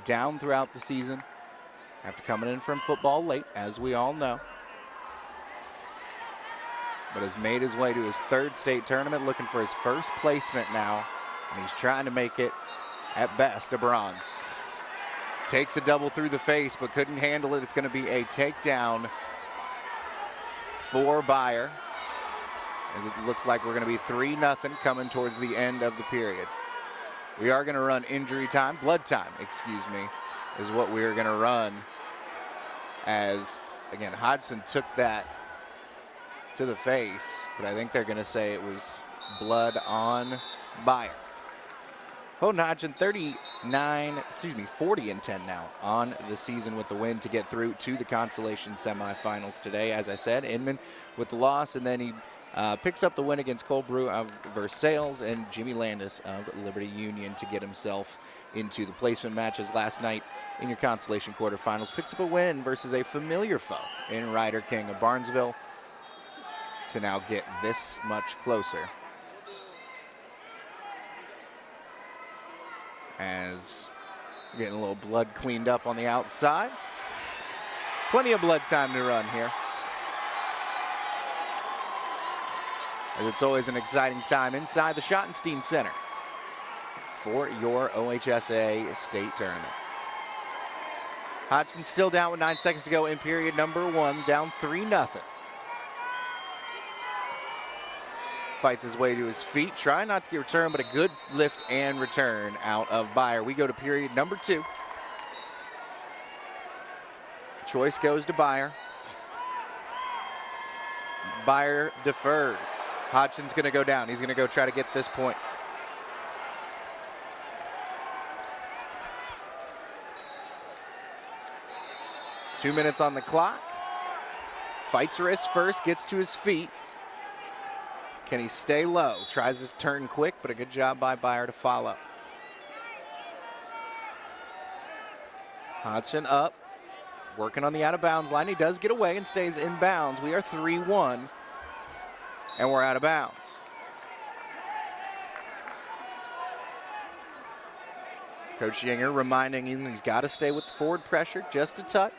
down throughout the season after coming in from football late, as we all know. But has made his way to his third state tournament, looking for his first placement now, and he's trying to make it, at best, a bronze. Takes a double through the face, but couldn't handle it. It's going to be a takedown for Beyer, as it looks like we're going to be 3-0 coming towards the end of the period. We are going to run blood time, excuse me, is what we are going to run, as, again, Hodgson took that to the face, but I think they're going to say it was blood on Beyer. Holden Hodgson 40-10 now on the season with the win to get through to the consolation semifinals today. As I said, Inman with the loss, and then he picks up the win against Cole Brew of Versailles and Jimmy Landis of Liberty Union to get himself into the placement matches last night in your consolation quarterfinals. Picks up a win versus a familiar foe in Ryder King of Barnesville to now get this much closer. As we're getting a little blood cleaned up on the outside. Plenty of blood time to run here, as it's always an exciting time inside the Schottenstein Center for your OHSAA State Tournament. Hodgson still down with 9 seconds to go in period number 1, down 3-0. Fights his way to his feet, trying not to get returned, but a good lift and return out of Beyer. We go to period number 2. Choice goes to Beyer. Beyer defers. Hodgson's going to go down. He's going to go try to get this point. Two minutes on the clock. Fights wrist first, gets to his feet. Can he stay low? Tries to turn quick, but a good job by Beyer to follow. Hodgson up, working on the out-of-bounds line. He does get away and stays in bounds. We are 3-1, and we're out of bounds. Coach Yinger reminding him he's got to stay with the forward pressure just a touch.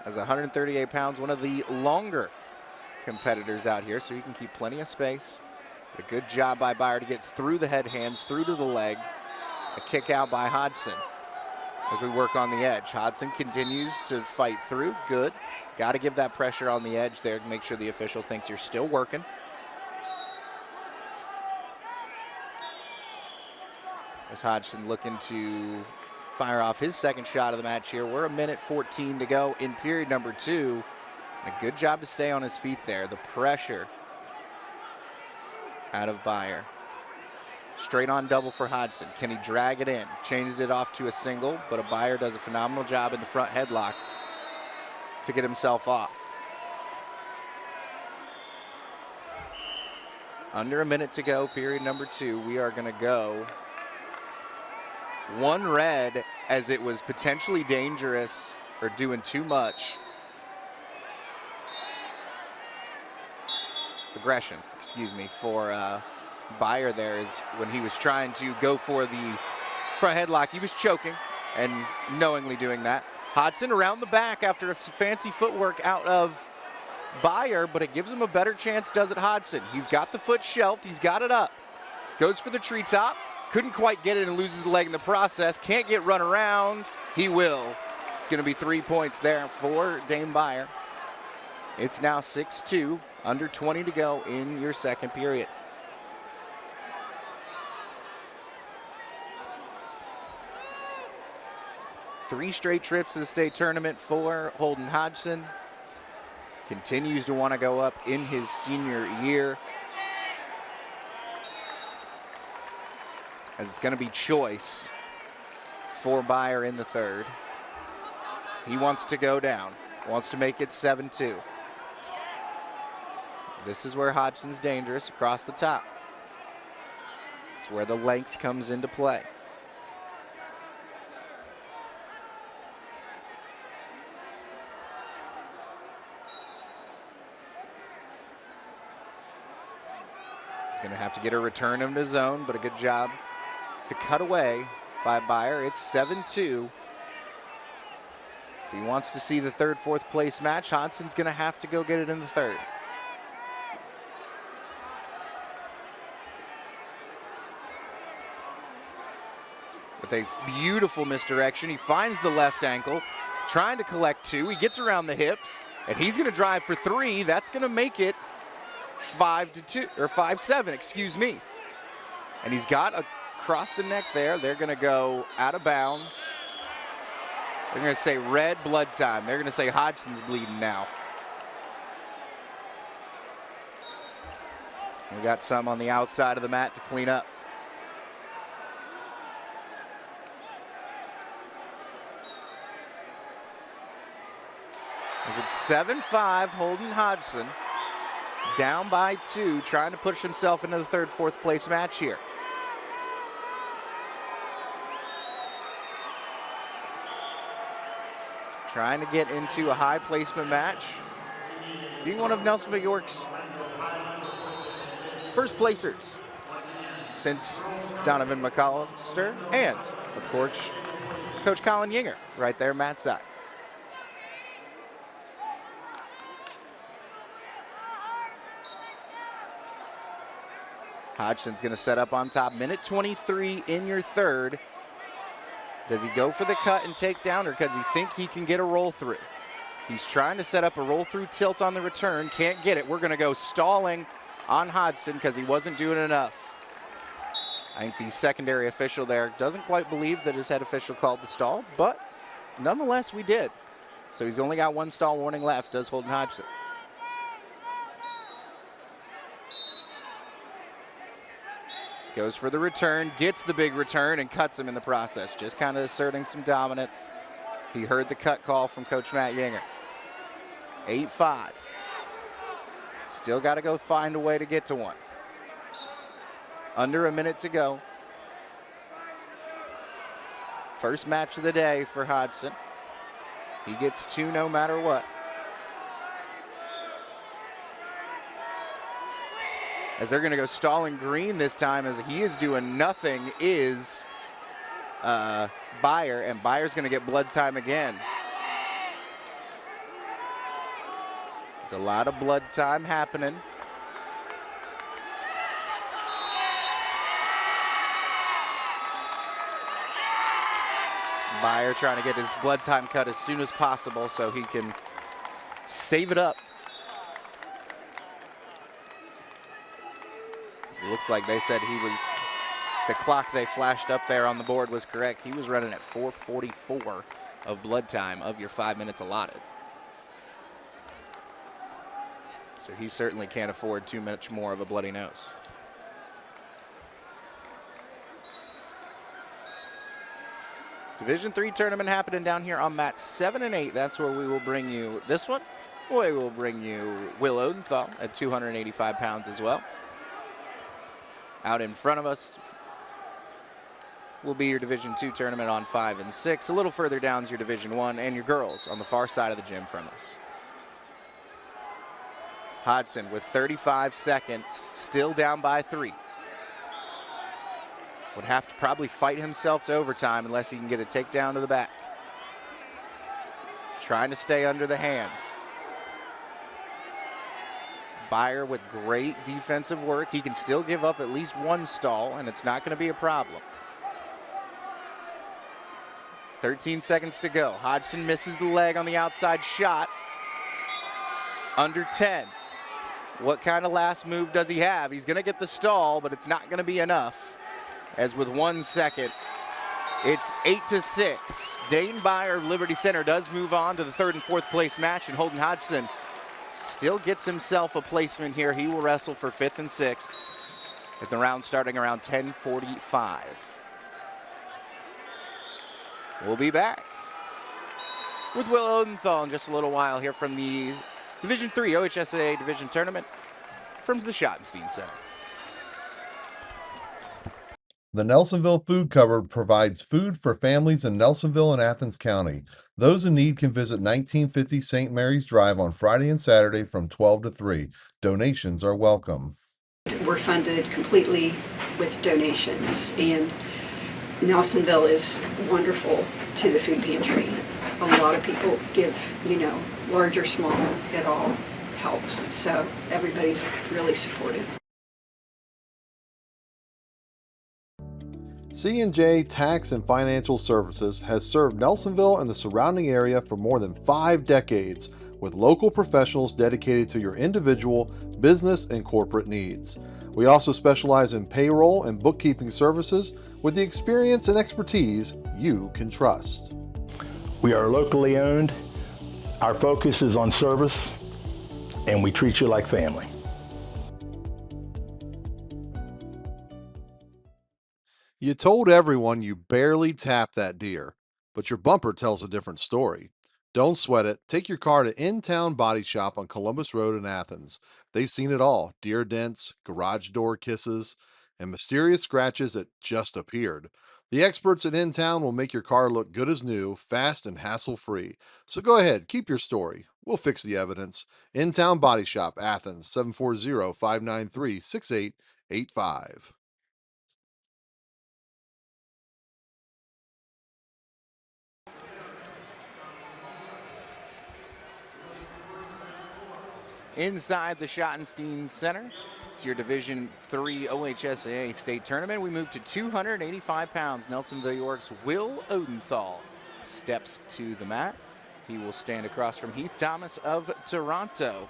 As 138 pounds, one of the longer competitors out here, so he can keep plenty of space. A good job by Beyer to get through the head hands, through to the leg. A kick out by Hodgson as we work on the edge. Hodgson continues to fight through. Good. Got to give that pressure on the edge there to make sure the official thinks you're still working. As Hodgson looking to fire off his second shot of the match here. We're 1:14 to go in period number 2. A good job to stay on his feet there. The pressure out of Beyer. Straight on double for Hodgson. Can he drag it in? Changes it off to a single, but Beyer does a phenomenal job in the front headlock to get himself off. Under a minute to go, period number 2. We are going to go 1 red, as it was potentially dangerous or doing too much. Aggression, excuse me, for Beyer there, is when he was trying to go for the front headlock. He was choking and knowingly doing that. Hodgson around the back after a fancy footwork out of Beyer, but it gives him a better chance, does it, Hodgson? He's got the foot shelved. He's got it up. Goes for the treetop. Couldn't quite get it and loses the leg in the process. Can't get run around. He will. It's going to be 3 points there for Dame Beyer. It's now 6-2, under 20 to go in your second period. Three straight trips to the state tournament for Holden Hodgson. Continues to want to go up in his senior year, as it's going to be choice for Beyer in the third. He wants to go down, wants to make it 7-2. This is where Hodgson's dangerous, across the top. It's where the length comes into play. going to have to get a return of his own, but a good job to cut away by Byer. It's 7-2. If he wants to see the third, fourth place match, Hodgson's going to have to go get it in the third. With a beautiful misdirection, he finds the left ankle, trying to collect two. He gets around the hips, and he's going to drive for three. That's going to make it 5-2, or 5-7, excuse me. And he's got across the neck there. They're going to go out of bounds. They're going to say red, blood time. They're going to say Hodgson's bleeding now. We got some on the outside of the mat to clean up. As it's 7-5, Holden Hodgson down by 2, trying to push himself into the third, fourth place match here. Trying to get into a high placement match. Being one of Nelsonville-York's first placers since Donovan McAllister and, of course, Coach Colin Yinger right there, Matt's side. Hodgson's going to set up on top. Minute 23 in your third. Does he go for the cut and take down, or does he think he can get a roll through? He's trying to set up a roll through tilt on the return. Can't get it. We're going to go stalling on Hodgson because he wasn't doing enough. I think the secondary official there doesn't quite believe that his head official called the stall, but nonetheless we did. So he's only got one stall warning left, does Holden Hodgson. Goes for the return, gets the big return, and cuts him in the process. Just kind of asserting some dominance. He heard the cut call from Coach Matt Yinger. 8-5. Still got to go find a way to get to one. Under a minute to go. First match of the day for Hodgson. He gets two no matter what. As they're going to go stalling green this time, as he is doing nothing, is Byer, and Byer's going to get blood time again. There's a lot of blood time happening. Byer trying to get his blood time cut as soon as possible so he can save it up. It looks like they said he was, the clock they flashed up there on the board was correct. He was running at 4:44 of blood time of your 5 minutes allotted. So he certainly can't afford too much more of a bloody nose. Division III tournament happening down here on mat 7 and 8. That's where we will bring you this one. We will bring you Will Odenthal at 285 pounds as well. Out in front of us will be your Division II tournament on 5 and 6. A little further down is your Division I and your girls on the far side of the gym from us. Hodgson with 35 seconds, still down by 3. Would have to probably fight himself to overtime unless he can get a takedown to the back. Trying to stay under the hands. Byer with great defensive work. He can still give up at least one stall, and it's not going to be a problem. 13 seconds to go. Hodgson misses the leg on the outside shot. Under 10. What kind of last move does he have? He's going to get the stall, but it's not going to be enough. As with 1 second, it's 8-6. Dayton Byer Liberty Center does move on to the third and fourth place match, and Holden Hodgson still gets himself a placement here. He will wrestle for 5th and 6th with the round starting around 10:45. We'll be back with Will Odenthal in just a little while here from the Division III OHSAA Division Tournament from the Schottenstein Center. The Nelsonville Food Cupboard provides food for families in Nelsonville and Athens County. Those in need can visit 1950 St. Mary's Drive on Friday and Saturday from 12 to 3. Donations are welcome. We're funded completely with donations, and Nelsonville is wonderful to the food pantry. A lot of people give, large or small, it all helps. So everybody's really supportive. C&J Tax and Financial Services has served Nelsonville and the surrounding area for more than 5 decades, with local professionals dedicated to your individual, business, and corporate needs. We also specialize in payroll and bookkeeping services with the experience and expertise you can trust. We are locally owned. Our focus is on service, and we treat you like family. You told everyone you barely tapped that deer, but your bumper tells a different story. Don't sweat it. Take your car to In-Town Body Shop on Columbus Road in Athens. They've seen it all: deer dents, garage door kisses, and mysterious scratches that just appeared. The experts at In-Town will make your car look good as new, fast and hassle-free. So go ahead, keep your story. We'll fix the evidence. In-Town Body Shop, Athens, 740-593-6885. Inside the Schottenstein Center, it's your Division III OHSAA State Tournament. We move to 285 pounds. Nelsonville-York's Will Odenthal steps to the mat. He will stand across from Heath Thomas of Toronto.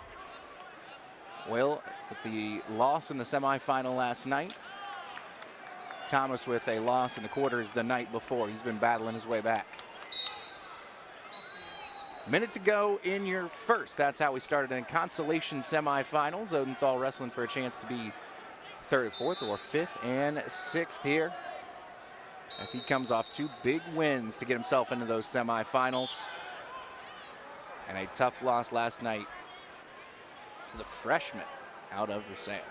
Will, with the loss in the semifinal last night. Thomas with a loss in the quarters the night before. He's been battling his way back. Minute to go in your first. That's how we started in consolation semifinals. Odenthal wrestling for a chance to be third, fourth, or fifth and sixth here, as he comes off 2 big wins to get himself into those semifinals, and a tough loss last night to the freshman out of Versailles.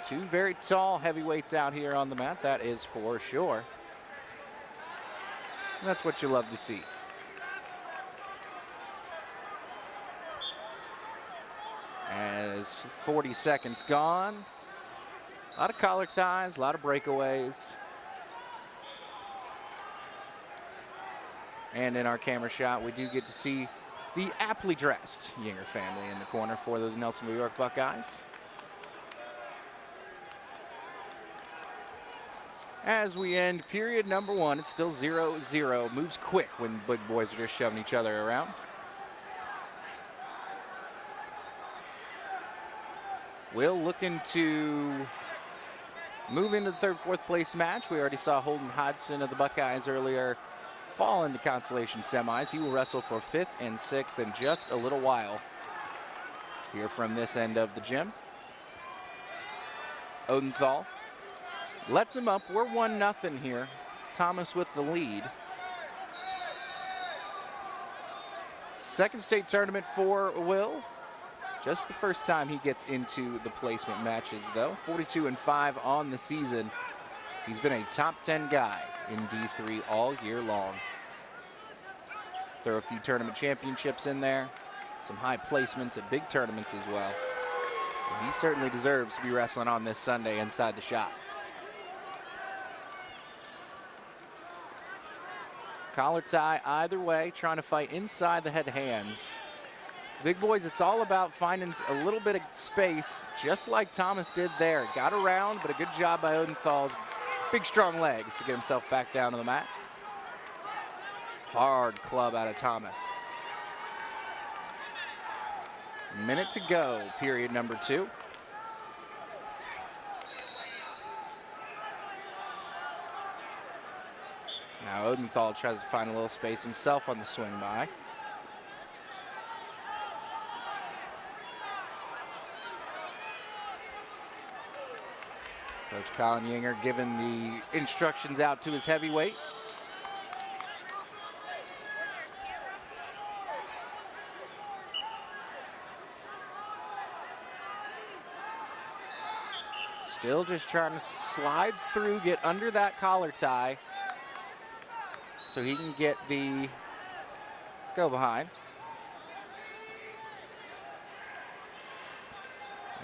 Two very tall heavyweights out here on the mat, that is for sure. And that's what you love to see. As 40 seconds gone, a lot of collar ties, a lot of breakaways. And in our camera shot, we do get to see the aptly dressed Yinger family in the corner for the Nelsonville-York Buckeyes. As we end period number 1, it's still 0-0. Moves quick when big boys are just shoving each other around. Will looking to move into the third, fourth place match. We already saw Holden Hodgson of the Buckeyes earlier fall in the consolation semis. He will wrestle for 5th and 6th in just a little while here from this end of the gym. Odenthal lets him up. We're 1-0 here. Thomas with the lead. Second state tournament for Will. Just the first time he gets into the placement matches, though. 42-5 on the season. He's been a top 10 guy in D3 all year long. Throw a few tournament championships in there. Some high placements at big tournaments as well. And he certainly deserves to be wrestling on this Sunday inside the shop. Collar tie either way, trying to fight inside the head hands. Big boys, it's all about finding a little bit of space, just like Thomas did there. Got around, but a good job by Odenthal's big, strong legs to get himself back down to the mat. Hard club out of Thomas. Minute to go, period number 2. Now Odenthal tries to find a little space himself on the swing by. Coach Colin Yinger giving the instructions out to his heavyweight. Still just trying to slide through, get under that collar tie, so he can get the go behind.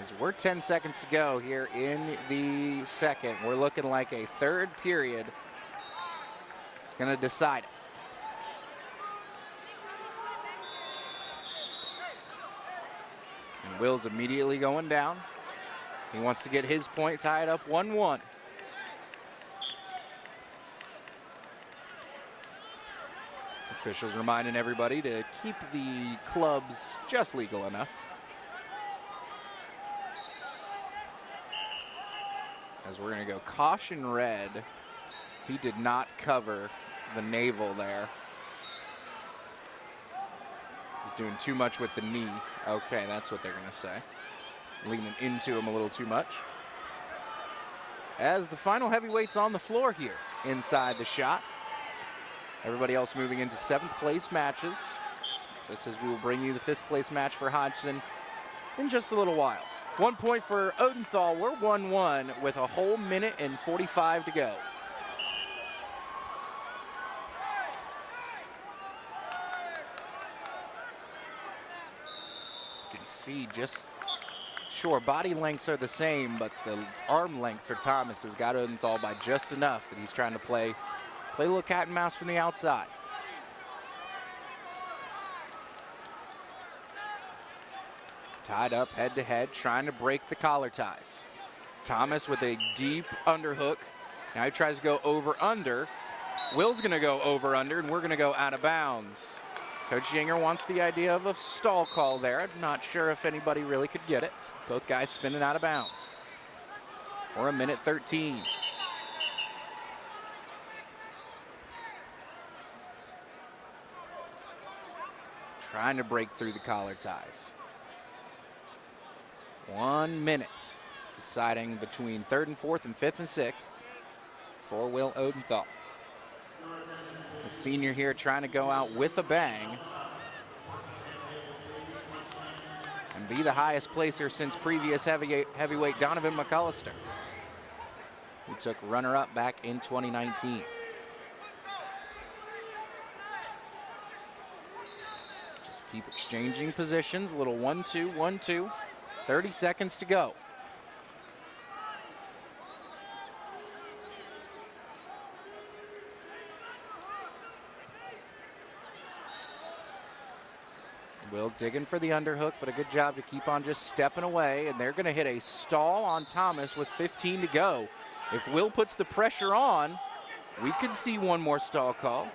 As we're 10 seconds to go here in the second. We're looking like a third period. It's going to decide it. And Will's immediately going down. He wants to get his point tied up 1-1. Officials reminding everybody to keep the clubs just legal enough. As we're going to go caution red. He did not cover the navel there. He's doing too much with the knee. Okay, that's what they're going to say. Leaning into him a little too much. As the final heavyweight's on the floor here inside the shot. Everybody else moving into 7th place matches. Just as we will bring you the 5th place match for Hodgson in just a little while. 1 point for Odenthal. We're 1-1 with a whole minute and 45 to go. You can see just, sure, body lengths are the same, but the arm length for Thomas has got Odenthal by just enough that he's trying to play a little cat and mouse from the outside. Tied up head to head, trying to break the collar ties. Thomas with a deep underhook. Now he tries to go over under. Will's going to go over under, and we're going to go out of bounds. Coach Yinger wants the idea of a stall call there. I'm not sure if anybody really could get it. Both guys spinning out of bounds. For a minute 13. Trying to break through the collar ties. 1 minute. Deciding between 3rd and 4th and 5th and 6th for Will Odenthal. The senior here trying to go out with a bang and be the highest placer since previous heavyweight Donovan McAllister, who took runner-up back in 2019. Just keep exchanging positions. A little 1-2, 1-2. 30 seconds to go. Will digging for the underhook, but a good job to keep on just stepping away. And they're going to hit a stall on Thomas with 15 to go. If Will puts the pressure on, we could see one more stall call.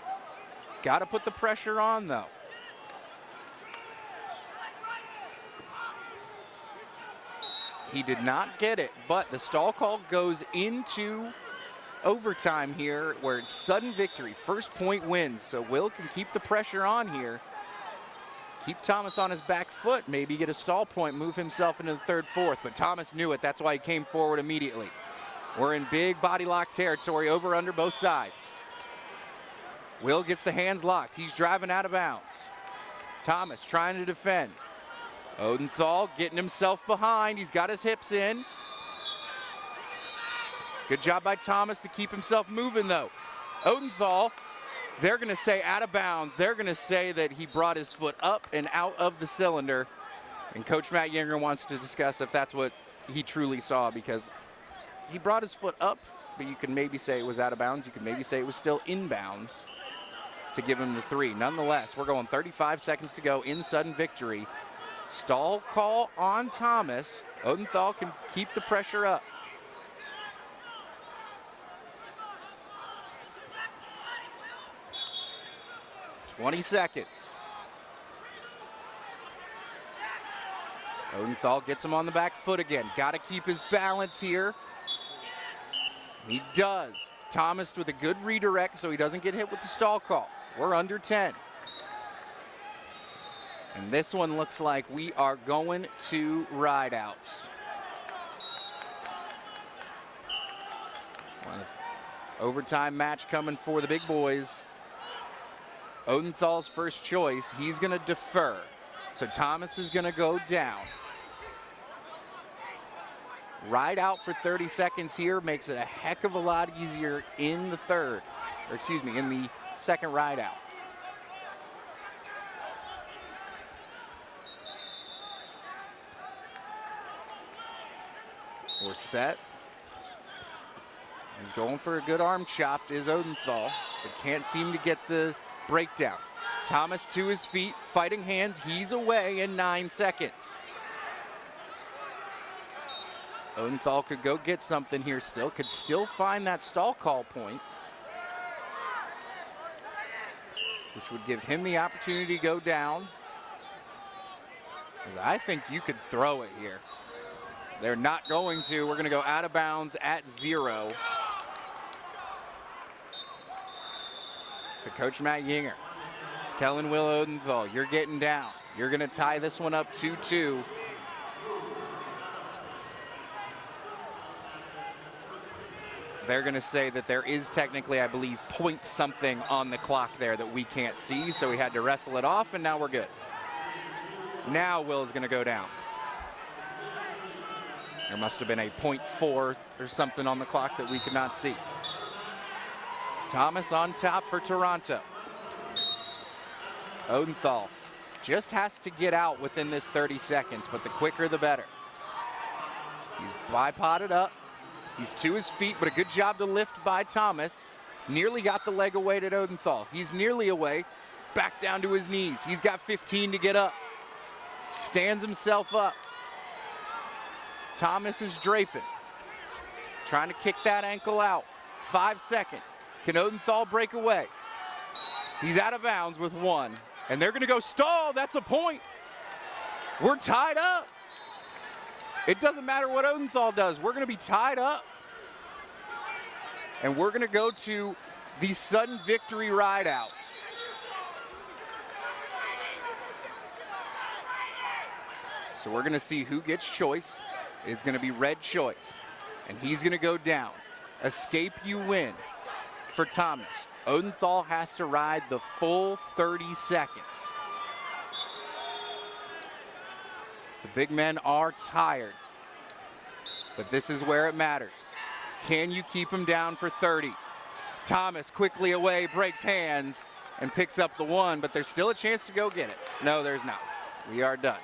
Got to put the pressure on, though. He did not get it, but the stall call goes into overtime here, where it's sudden victory. First point wins, so Will can keep the pressure on here. Keep Thomas on his back foot, maybe get a stall point, move himself into the 3rd, 4th, but Thomas knew it. That's why he came forward immediately. We're in big body lock territory, over under both sides. Will gets the hands locked. He's driving out of bounds. Thomas trying to defend. Odenthal getting himself behind. He's got his hips in. Good job by Thomas to keep himself moving, though. Odenthal, they're going to say out of bounds. They're going to say that he brought his foot up and out of the cylinder. And Coach Matt Yinger wants to discuss if that's what he truly saw, because he brought his foot up, but you can maybe say it was out of bounds. You can maybe say it was still in bounds to give him the 3. Nonetheless, we're going 35 seconds to go in sudden victory. Stall call on Thomas. Odenthal can keep the pressure up. "20 seconds. Odenthal gets him on the back foot again. Got to keep his balance here. He does. Thomas with a good redirect so he doesn't get hit with the stall call. We're under 10. And this one looks like we are going to rideouts. Overtime match coming for the big boys. Odenthal's first choice, he's going to defer. So Thomas is going to go down. Ride out for 30 seconds here makes it a heck of a lot easier in the third, or excuse me, in the second ride out. We're set. He's going for a good arm chop, is Odenthal, but can't seem to get the breakdown. Thomas to his feet, fighting hands. He's away in 9 seconds. Odenthal could go get something here still, could still find that stall call point, which would give him the opportunity to go down. 'Cause I think you could throw it here. They're not going to. We're going to go out of bounds at 0. So Coach Matt Yinger telling Will Odenthal, you're getting down. You're going to tie this one up 2-2. They're going to say that there is technically, I believe, point something on the clock there that we can't see, so we had to wrestle it off, and now we're good. Now Will's going to go down. There must have been a .4 or something on the clock that we could not see. Thomas on top for Toronto. Odenthal just has to get out within this 30 seconds, but the quicker the better. He's bipoded up. He's to his feet, but a good job to lift by Thomas. Nearly got the leg away to Odenthal. He's nearly away, back down to his knees. He's got 15 to get up. Stands himself up. Thomas is draping, trying to kick that ankle out. 5 seconds. Can Odenthal break away? He's out of bounds with 1, and they're gonna go stall. That's a point. We're tied up. It doesn't matter what Odenthal does. We're going to be tied up. And we're going to go to the sudden victory ride out. So we're going to see who gets choice. It's going to be red choice. And he's going to go down. Escape, you win for Thomas. Odenthal has to ride the full 30 seconds. The big men are tired, but this is where it matters. Can you keep him down for 30? Thomas quickly away, breaks hands, and picks up the 1, but there's still a chance to go get it. No, there's not. We are done.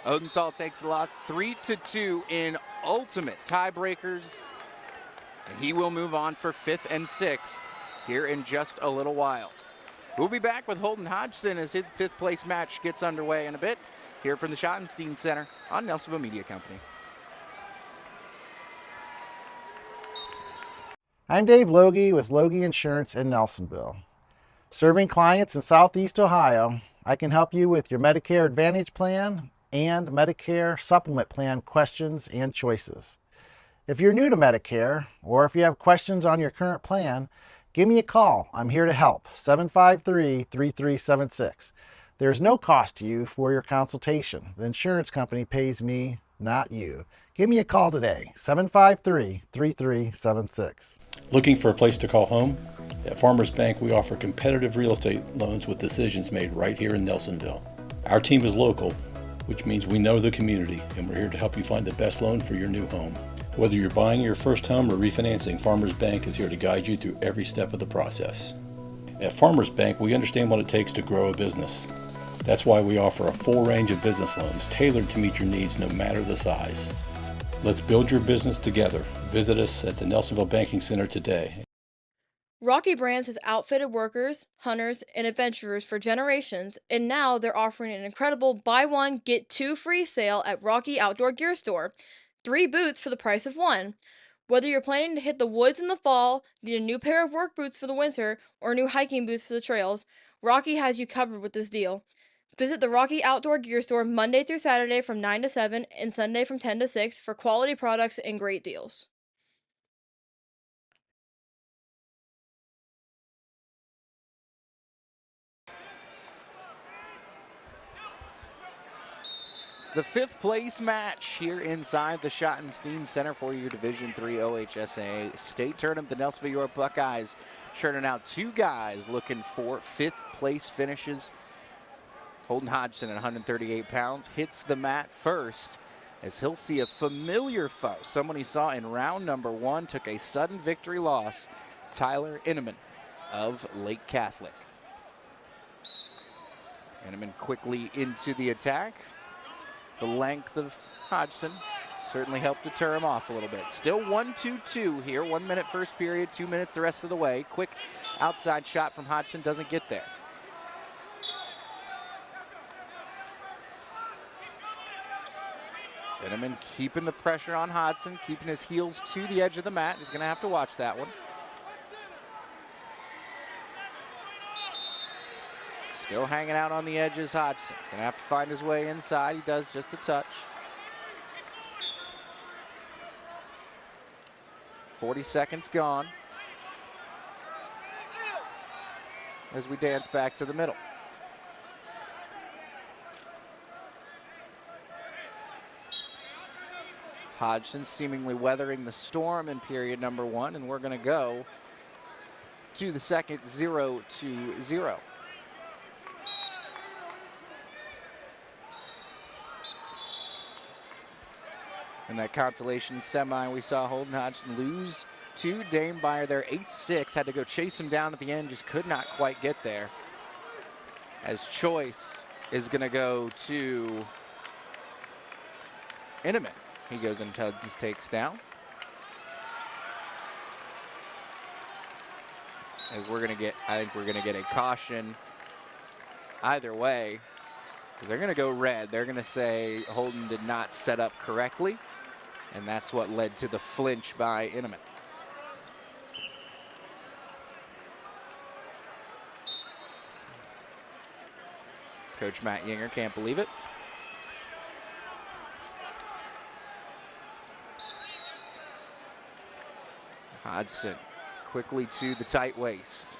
Odenthal takes the loss 3-2 in ultimate tiebreakers, and he will move on for 5th and 6th here in just a little while. We'll be back with Holden Hodgson as his 5th place match gets underway in a bit, here from the Schottenstein Center on Nelsonville Media Company. I'm Dave Loge with Loge Insurance in Nelsonville. Serving clients in Southeast Ohio, I can help you with your Medicare Advantage plan and Medicare Supplement plan questions and choices. If you're new to Medicare, or if you have questions on your current plan, give me a call. I'm here to help. 753-3376. There's no cost to you for your consultation. The insurance company pays me, not you. Give me a call today, 753-3376. Looking for a place to call home? At Farmers Bank, we offer competitive real estate loans with decisions made right here in Nelsonville. Our team is local, which means we know the community, and we're here to help you find the best loan for your new home. Whether you're buying your first home or refinancing, Farmers Bank is here to guide you through every step of the process. At Farmers Bank, we understand what it takes to grow a business. That's why we offer a full range of business loans tailored to meet your needs no matter the size. Let's build your business together. Visit us at the Nelsonville Banking Center today. Rocky Brands has outfitted workers, hunters, and adventurers for generations, and now they're offering an incredible buy one, get 2 free sale at Rocky Outdoor Gear Store. 3 boots for the price of 1. Whether you're planning to hit the woods in the fall, need a new pair of work boots for the winter, or new hiking boots for the trails, Rocky has you covered with this deal. Visit the Rocky Outdoor Gear Store Monday through Saturday from 9 to 7 and Sunday from 10 to 6 for quality products and great deals. The 5th place match here inside the Schottenstein Center for your Division III OHSAA State Tournament. The Nelsonville-York Buckeyes churning out 2 guys looking for 5th place finishes. Holden Hodgson at 138 pounds hits the mat first as he'll see a familiar foe, someone he saw in round number 1, took a sudden victory loss, Tyler Inneman of Lake Catholic. Inneman quickly into the attack. The length of Hodgson certainly helped deter him off a little bit. Still 1-2-2 here. 1 minute first period, 2 minutes the rest of the way. Quick outside shot from Hodgson, doesn't get there. Inman keeping the pressure on Hodgson, keeping his heels to the edge of the mat. He's going to have to watch that one. Still hanging out on the edges, Hodgson. Going to have to find his way inside. He does just a touch. 40 seconds gone as we dance back to the middle. Hodgson seemingly weathering the storm in period number 1, and we're going to go to the second, 0-0. In that consolation semi, we saw Holden Hodgson lose to Dame Byer there, 8-6. Had to go chase him down at the end, just could not quite get there. As choice is going to go to Intermission. He goes and tugs, takes down. As we're going to get, I think we're going to get a caution either way. They're going to go red. They're going to say Holden did not set up correctly. And that's what led to the flinch by Intermission. Coach Matt Yinger can't believe it. Hodgson quickly to the tight waist.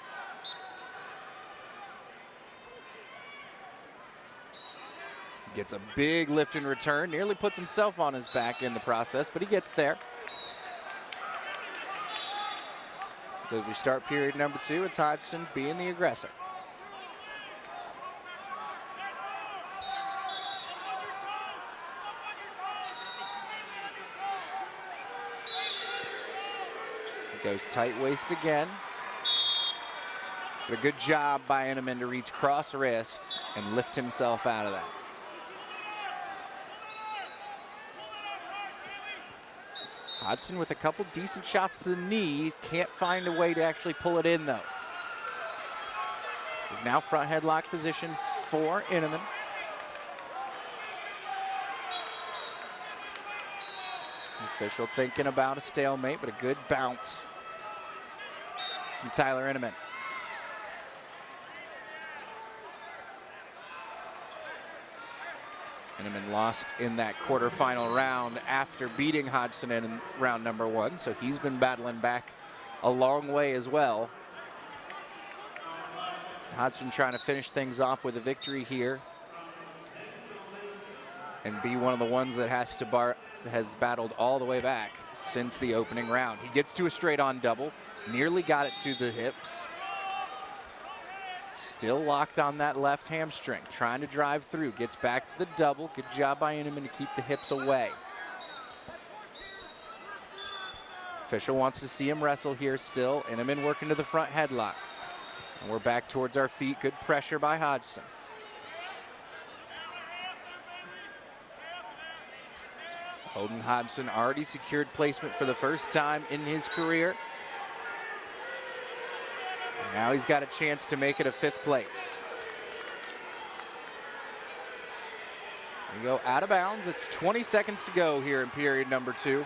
Gets a big lift and return, nearly puts himself on his back in the process, but he gets there. So as we start period number 2, it's Hodgson being the aggressor. Goes tight waist again. But a good job by Intermission to reach cross wrist and lift himself out of that. Hodgson with a couple decent shots to the knee. Can't find a way to actually pull it in though. He's now front headlock position for Intermission. Official thinking about a stalemate, but a good bounce from Tyler Intermission. Intermission lost in that quarterfinal round after beating Hodgson in round number 1, so he's been battling back a long way as well. Hodgson trying to finish things off with a victory here and be one of the ones that has battled all the way back since the opening round. He gets to a straight on double, nearly got it to the hips. Still locked on that left hamstring, trying to drive through, gets back to the double. Good job by Intermission to keep the hips away. Official wants to see him wrestle here still. Intermission working to the front headlock. And we're back towards our feet. Good pressure by Hodgson. Holden Hodgson already secured placement for the first time in his career. And now he's got a chance to make it a 5th place. We go out of bounds. It's 20 seconds to go here in period number 2.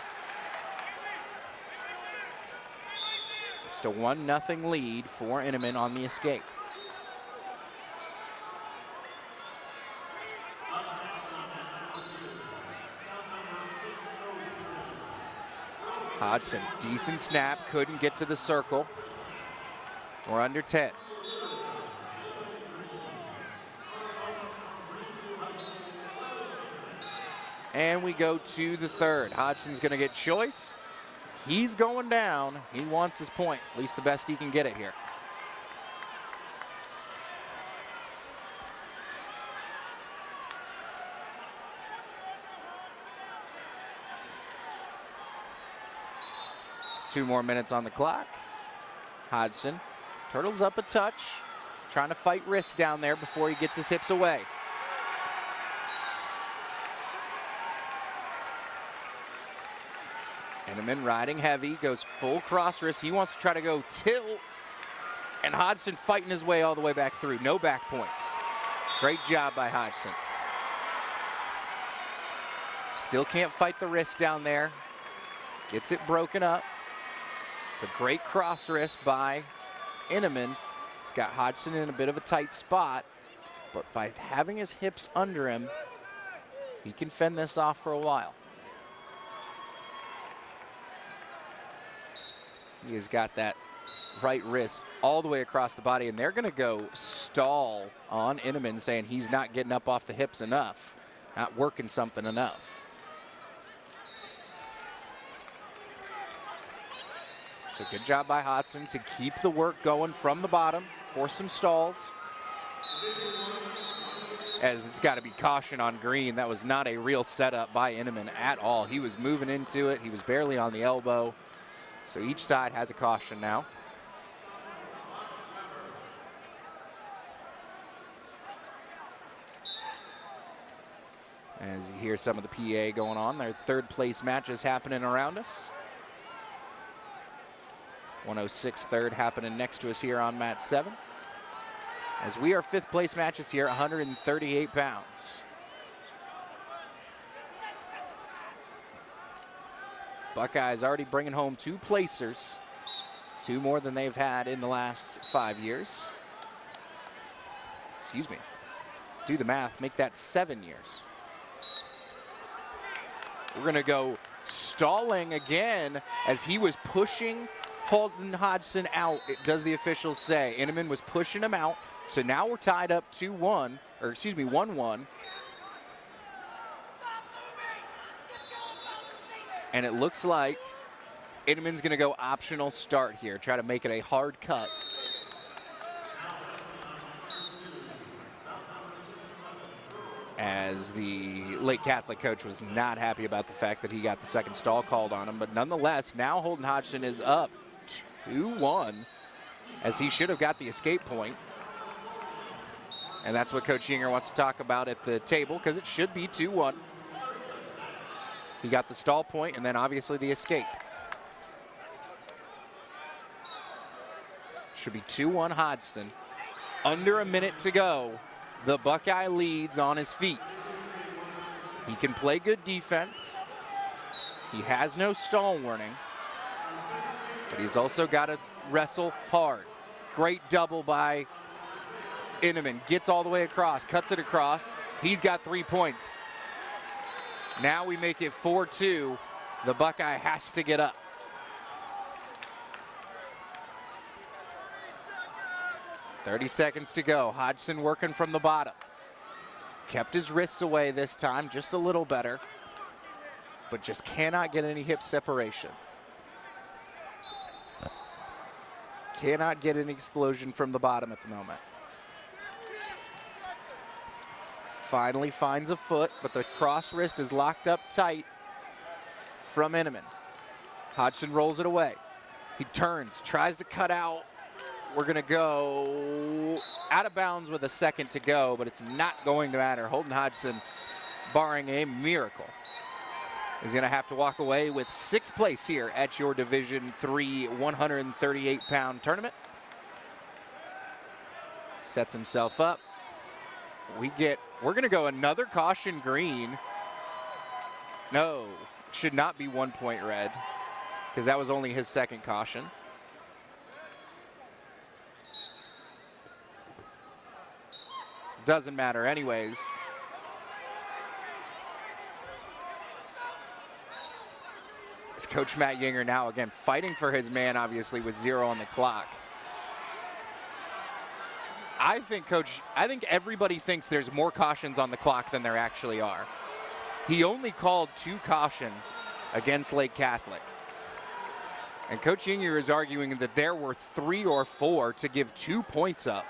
Just a 1-0 lead for Intermission on the escape. Hodgson, decent snap, couldn't get to the circle. We're under 10. And we go to the 3rd. Hodgson's gonna get choice. He's going down. He wants his point, at least the best he can get it here. Two more minutes on the clock. Hodgson turtles up a touch, trying to fight wrists down there before he gets his hips away. Inman riding heavy, goes full cross wrist. He wants to try to go tilt, and Hodgson fighting his way all the way back through. No back points. Great job by Hodgson. Still can't fight the wrist down there. Gets it broken up. The great cross wrist by Inman. He's got Hodgson in a bit of a tight spot, but by having his hips under him, he can fend this off for a while. He has got that right wrist all the way across the body, and they're going to go stall on Inman, saying he's not getting up off the hips enough, not working something enough. So good job by Hodgson to keep the work going from the bottom, force some stalls. As it's got to be caution on green. That was not a real setup by Inman at all. He was moving into it. He was barely on the elbow. So each side has a caution now. As you hear some of the PA going on, their third place matches happening around us. 106 third happening next to us here on mat 7. As we are fifth place matches here, 138 pounds. Buckeyes already bringing home 2 placers, 2 more than they've had in the last 5 years. Excuse me. Do the math, make that 7 years. We're gonna go stalling again as he was pushing Holden Hodgson out, does the officials say. Inman was pushing him out. So now we're tied up 2-1, or excuse me, 1-1. And it looks like Inman's gonna go optional start here, try to make it a hard cut. As the Lake Catholic coach was not happy about the fact that he got the second stall called on him, but nonetheless, now Holden Hodgson is up 2-1, as he should have got the escape point. And that's what Coach Yinger wants to talk about at the table, because it should be 2-1. He got the stall point and then obviously the escape. Should be 2-1 Hodgson. Under a minute to go. The Buckeye leads on his feet. He can play good defense. He has no stall warning. But he's also got to wrestle hard. Great double by Inman. Gets all the way across, cuts it across. He's got 3 points. Now we make it 4-2. The Buckeye has to get up. .30 seconds to go. Hodgson working from the bottom. Kept his wrists away this time, just a little better, but just cannot get any hip separation. Cannot get an explosion from the bottom at the moment. Finally finds a foot, but the cross wrist is locked up tight from Inman. Hodgson rolls it away. He turns, tries to cut out. We're gonna go out of bounds with a second to go, but it's not going to matter. Holden Hodgson, barring a miracle, is gonna have to walk away with 6th place here at your Division III 138-pound tournament. Sets himself up. We're gonna go another caution green. No, it should not be 1 point red, because that was only his second caution. Doesn't matter anyways. It's Coach Matt Yinger now again fighting for his man, obviously with 0 on the clock. I think everybody thinks there's more cautions on the clock than there actually are. He only called 2 cautions against Lake Catholic. And Coach Yinger is arguing that there were 3 or 4 to give 2 points up.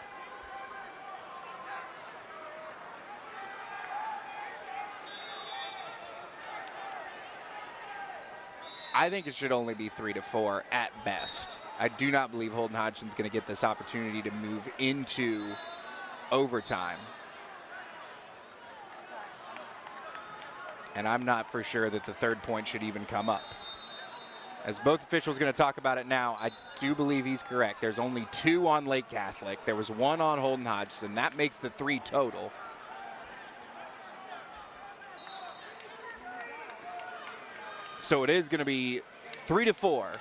I think it should only be 3 to 4 at best. I do not believe Holden Hodgson's going to get this opportunity to move into overtime. And I'm not for sure that the 3rd point should even come up. as both officials going to talk about it now, I do believe he's correct. There's only 2 on Lake Catholic. There was 1 on Holden Hodgson. That makes the 3 total. So it is going to be 3-4.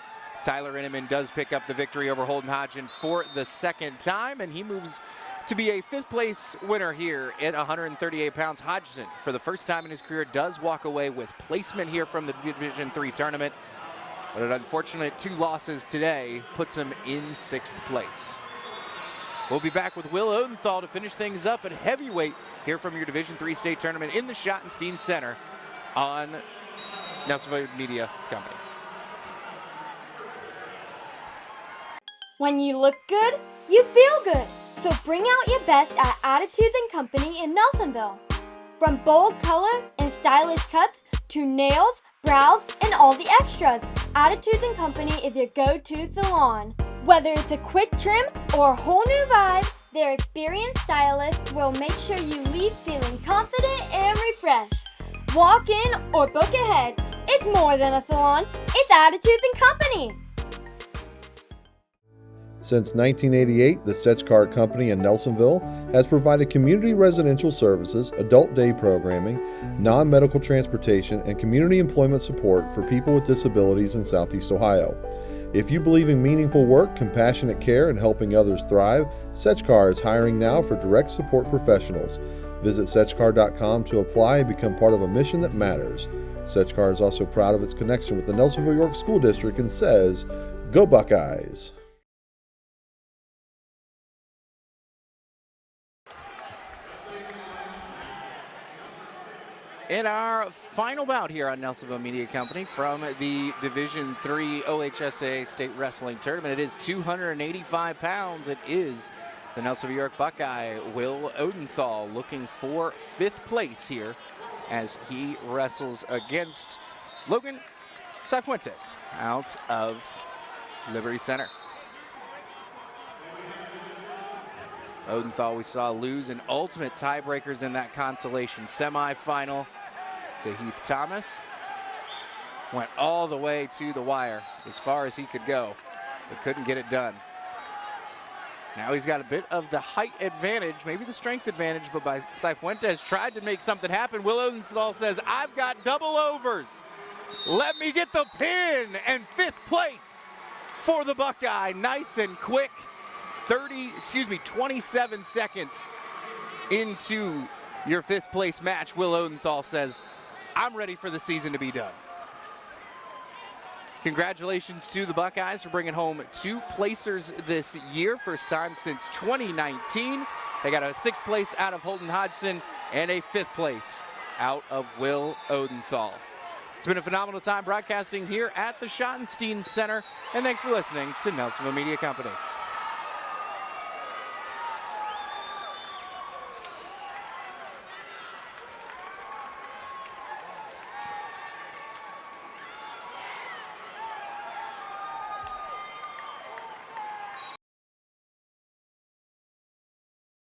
Tyler Inneman does pick up the victory over Holden Hodgson for the 2nd time, and he moves to be a 5th place winner here at 138 pounds. Hodgson, for the first time in his career, does walk away with placement here from the Division III tournament. But an unfortunate 2 losses today puts him in 6th place. We'll be back with Will Odenthal to finish things up at heavyweight here from your Division III State Tournament in the Schottenstein Center on Nelsonville Media Company. When you look good, you feel good. So bring out your best at Attitudes & Company in Nelsonville. From bold color and stylish cuts to nails, brows, and all the extras, Attitudes & Company is your go-to salon. Whether it's a quick trim or a whole new vibe, their experienced stylists will make sure you leave feeling confident and refreshed. Walk in or book ahead. It's more than a salon, it's Attitudes & Company. Since 1988, the Sech-Kar Company in Nelsonville has provided community residential services, adult day programming, non-medical transportation, and community employment support for people with disabilities in Southeast Ohio. If you believe in meaningful work, compassionate care, and helping others thrive, Sech-Kar is hiring now for direct support professionals. Visit Sech-Kar.com to apply and become part of a mission that matters. Sech-Kar is also proud of its connection with the Nelsonville-York School District and says, "Go Buckeyes!" In our final bout here on Nelsonville Media Company from the Division III OHSAA State Wrestling Tournament, it is 285 pounds. It is the Nelsonville-York Buckeye, Will Odenthal, looking for 5th place here as he wrestles against Logan Cifuentes out of Liberty Center. Odenthal, we saw lose in ultimate tiebreakers in that consolation semifinal to Heath Thomas. Went all the way to the wire, as far as he could go, but couldn't get it done. Now he's got a bit of the height advantage, maybe the strength advantage, but by Cifuentes tried to make something happen. Will Odenthal says, "I've got double overs. Let me get the pin," and 5th place for the Buckeye. Nice and quick. 27 seconds into your 5th place match, Will Odenthal says, "I'm ready for the season to be done." Congratulations to the Buckeyes for bringing home 2 placers this year, first time since 2019. They got a 6th place out of Holden Hodgson and a 5th place out of Will Odenthal. It's been a phenomenal time broadcasting here at the Schottenstein Center, and thanks for listening to Nelsonville Media Company.